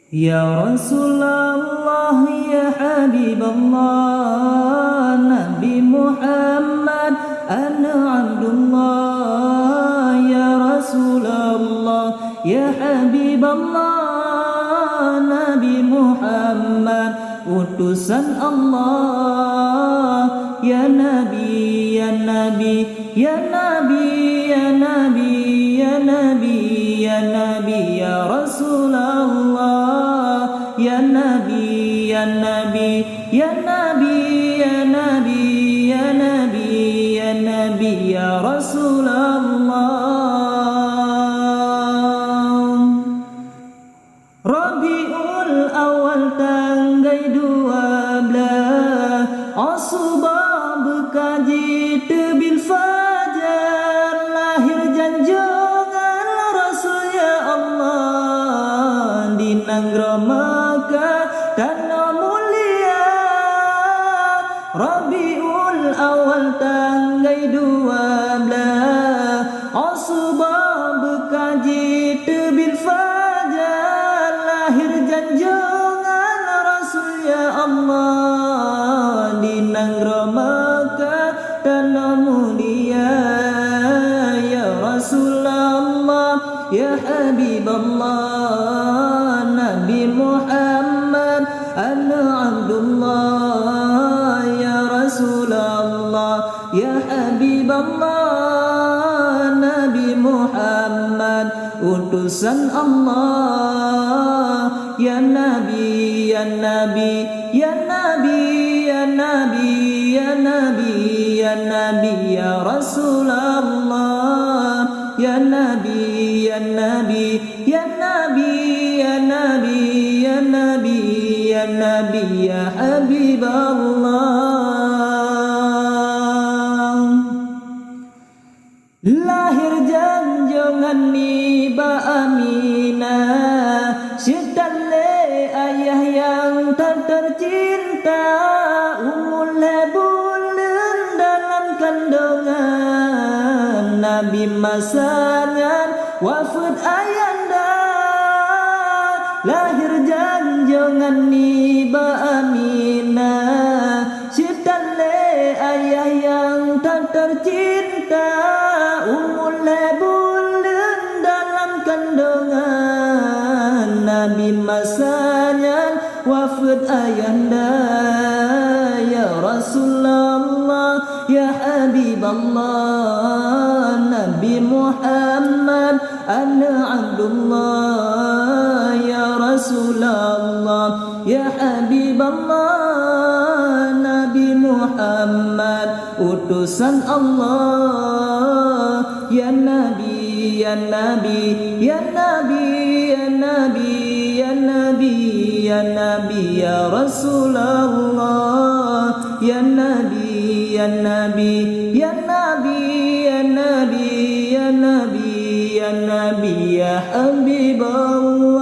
Ya Rasulullah, ya Habiballah, Nabi Muhammad, ana Abdullah. Ya Rasulullah, ya Habiballah, Nabi Muhammad, utusan Allah. Ya Nabi, ya Nabi, ya Nabi, ya Nabi, ya Nabi, ya Nabi, ya Rasulullah. Ya Nabi, ya Nabi, ya Nabi, ya Nabi, ya Nabi, ya Nabi, ya Rasulullah. Rabiul Awal tanggal 12, Asubah berkaji tebil fajar, lahir janjungan Rasul ya Allah di negara Makkah tanah mulia. Rabiul Awal tanggal 12, Asubah berkaji tebil fajar, lahir janjungan Rasul ya Allah di negara Makkah tanah mulia. Ya Rasulullah, ya Habiballah, Nabi Muhammad, ana Abdullah. Ya Rasulullah, ya Habiballah, Nabi Muhammad, utusan Allah. Ya Nabi, ya Nabi, ya Nabi, ya Nabi, ya Nabi, ya Nabi, ya Rasulullah. Ya Nabi, ya Nabi, ya Nabi, ya Nabi, ya Nabi, ya Nabi, ya Habiballah. Lahir janjungan Niba Aminah, syedale ayah yang tak tercinta, umul bulan dalam kandungan Nabi masanya wafat ayanda. Lahir janjungan Niba Aminah, syedale ayah yang tak tercinta, umul bulan dalam kandungan Nabi masanya wafat ayanda. Ya Rasulullah, ya Habiballah, Nabi Muhammad, ana Abdullah. Ya Rasulullah, ya Habiballah, Nabi Muhammad, utusan Allah. Ya Nabi, ya Nabi, ya Nabi, ya Nabi, ya Nabi, ya Nabi, ya Rasulullah. Ya Nabi, ya Nabi, ya Nabi, ya Nabi, ya Nabi, ya Nabi, ya Habibullah.